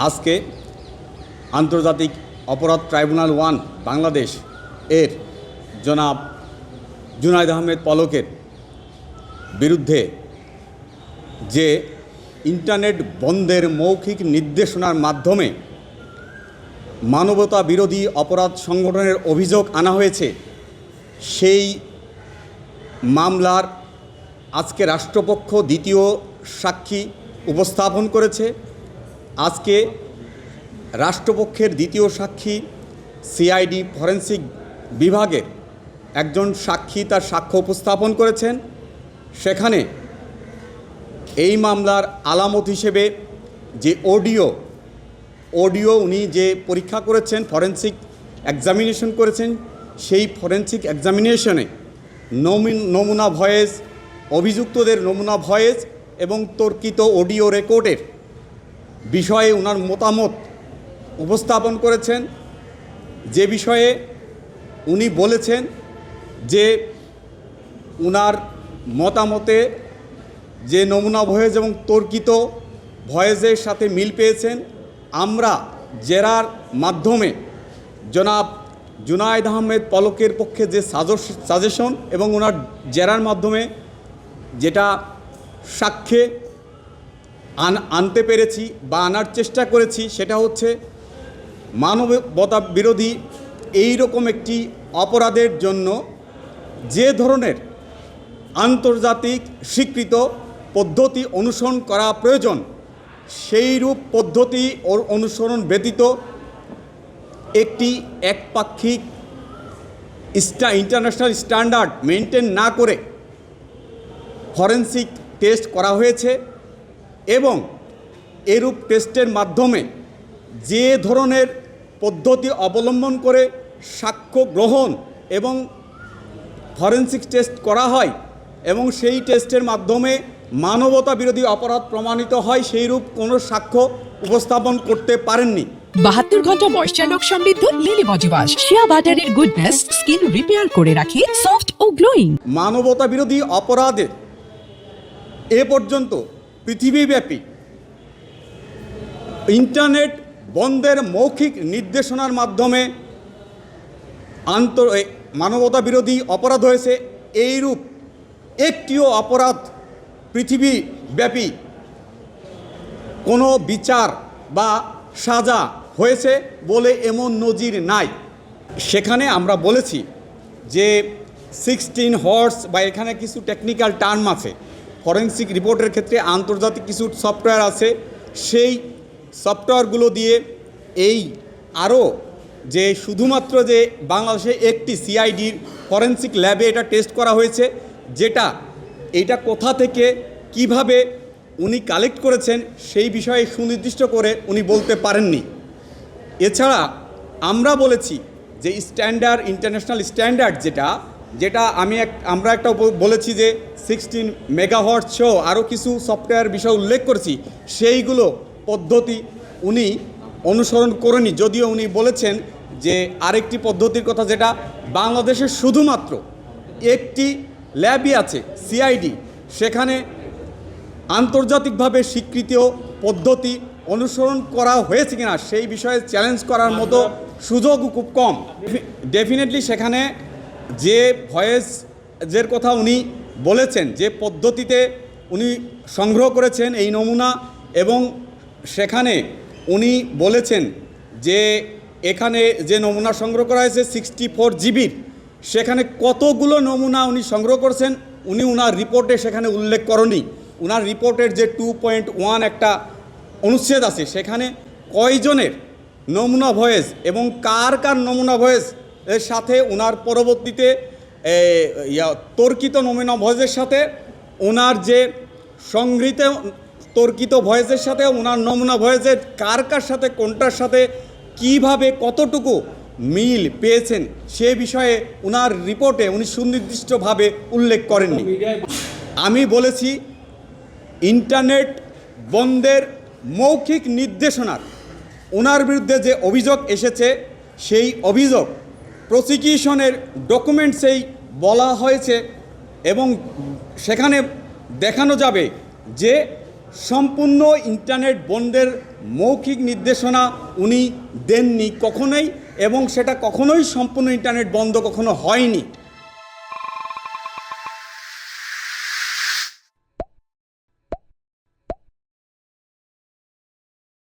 আজকে আন্তর্জাতিক অপরাধ ট্রাইব্যুনাল 1 বাংলাদেশ এর জনাব জুনায়েদ আহমেদ পলকের বিরুদ্ধে যে ইন্টারনেট বন্ধের মৌখিক নির্দেশনার মাধ্যমে মানবতা বিরোধী অপরাধ সংগঠনের অভিযোগ আনা হয়েছে, সেই মামলার আজকে রাষ্ট্রপক্ষ দ্বিতীয় সাক্ষী উপস্থাপন করেছে। আজকে রাষ্ট্রপক্ষের দ্বিতীয় সাক্ষী সিআইডি ফরেন্সিক বিভাগের একজন সাক্ষী তার সাক্ষ্য উপস্থাপন করেছেন। সেখানে এই মামলার আলামত হিসেবে যে অডিও উনি যে পরীক্ষা করেছেন, ফরেন্সিক এক্সামিনেশন করেছেন, সেই ফরেন্সিক এক্সামিনেশনে নমুনা ভয়েস, অভিযুক্তদের নমুনা ভয়েস এবং তর্কিত অডিও রেকর্ডের বিষয়ে ওনার মতামত উপস্থাপন করেছেন। যে বিষয়ে উনি বলেছেন যে ওনার মতামতে যে নমুনা ভয়েস এবং তর্কিত ভয়েসের সাথে মিল পেয়েছেন। আমরা জেরার মাধ্যমে জনাব জুনায়েদ আহমেদ পলকের পক্ষে যে সাজেশন এবং ওনার জেরার মাধ্যমে যেটা সাক্ষ্যে আনতে পেরেছি বা আনার চেষ্টা করেছি, সেটা হচ্ছে মানবতা বিরোধী এই রকম একটি অপরাধের জন্য যে ধরনের আন্তর্জাতিক স্বীকৃত পদ্ধতি অনুসরণ করা প্রয়োজন, সেইরূপ পদ্ধতি অনুসরণ ব্যতীত একটি একপাক্ষিক ইন্টারন্যাশনাল স্ট্যান্ডার্ড মেনটেন না করে ফরেনসিক টেস্ট করা হয়েছে এবং এরূপ টেস্টের মাধ্যমে যে ধরনের পদ্ধতি অবলম্বন করে সাক্ষ্য গ্রহণ এবং ফরেনসিক টেস্ট করা হয় এবং সেই টেস্টের মাধ্যমে মানবতা বিরোধী অপরাধ প্রমাণিত হয়, সেইরূপ কোনো সাক্ষ্য উপস্থাপন করতে পারেননি। 72 ঘন্টা ময়েশ্চার লক সমৃদ্ধ লিলি বডি ওয়াশ, শিয়া বাটারের গুডনেস স্কিন রিপেয়ার করে রাখে সফট ও গ্লোয়িং। মানবতা বিরোধী অপরাধে এ পর্যন্ত পৃথিবীব্যাপী ইন্টারনেট বন্ধের মৌখিক নির্দেশনার মাধ্যমে মানবতা বিরোধী অপরাধ হয়েছে, এইরূপ একটিও অপরাধ পৃথিবীব্যাপী কোনো বিচার বা সাজা হয়েছে বলে এমন নজির নাই। সেখানে আমরা বলেছি যে 16 হর্স বা এখানে কিছু টেকনিক্যাল টার্ম আছে, ফরেনসিক রিপোর্টের ক্ষেত্রে আন্তর্জাতিক কিছু সফটওয়্যার আছে, সেই সফটওয়্যারগুলো দিয়ে এই আরও যে শুধুমাত্র যে বাংলাদেশে একটি সিআইডির ফরেনসিক ল্যাবে এটা টেস্ট করা হয়েছে, যেটা এইটা কোথা থেকে কিভাবে উনি কালেক্ট করেছেন সেই বিষয়ে সুনির্দিষ্ট করে উনি বলতে পারেননি। এছাড়া আমরা বলেছি যে স্ট্যান্ডার্ড, ইন্টারন্যাশনাল স্ট্যান্ডার্ড যেটা আমরা একটা বলেছি যে 16 মেগাহার্টজ সহ আরও কিছু সফটওয়্যার বিষয় উল্লেখ করেছি, সেইগুলো পদ্ধতি উনি অনুসরণ করেনি। যদিও উনি বলেছেন যে আরেকটি পদ্ধতির কথা, যেটা বাংলাদেশের শুধুমাত্র একটি ল্যাবই আছে সিআইডি, সেখানে আন্তর্জাতিকভাবে স্বীকৃত পদ্ধতি অনুসরণ করা হয়েছে কিনা সেই বিষয়ে চ্যালেঞ্জ করার মতো সুযোগও খুব কম। ডেফিনেটলি সেখানে যে ভয়েসের কথা উনি বলেছেন, যে পদ্ধতিতে উনি সংগ্রহ করেছেন এই নমুনা, এবং সেখানে উনি বলেছেন যে এখানে যে নমুনা সংগ্রহ করা হয়েছে 64 জিবির, সেখানে কতগুলো নমুনা উনি সংগ্রহ করেছেন উনি ওনার রিপোর্টে সেখানে উল্লেখ করেননি। ওনার রিপোর্টের যে 2.1 একটা অনুচ্ছেদ আছে, সেখানে কয়জনের নমুনা ভয়েস এবং কার নমুনা ভয়েস এর সাথে ওনার পরবর্তীতে তর্কিত নমুনা ভয়েসের সাথে ওনার যে সংগৃহীত তর্কিত ভয়েসের সাথে ওনার নমুনা ভয়েসের কার সাথে কোনটার সাথে কিভাবে কতটুকু মিল পেয়েছেন সে বিষয়ে ওনার রিপোর্টে উনি সুনির্দিষ্টভাবে উল্লেখ করেননি। আমি বলেছি ইন্টারনেট বন্ধের মৌখিক নির্দেশনার ওনার বিরুদ্ধে যে অভিযোগ এসেছে, সেই অভিযোগ প্রসিকিউশনের ডকুমেন্টসেই বলা হয়েছে এবং সেখানে দেখানো যাবে যে সম্পূর্ণ ইন্টারনেট বন্ধের মৌখিক নির্দেশনা উনি দেননি কখনোই, এবং সেটা কখনোই সম্পূর্ণ ইন্টারনেট বন্ধ কখনো হয়নি।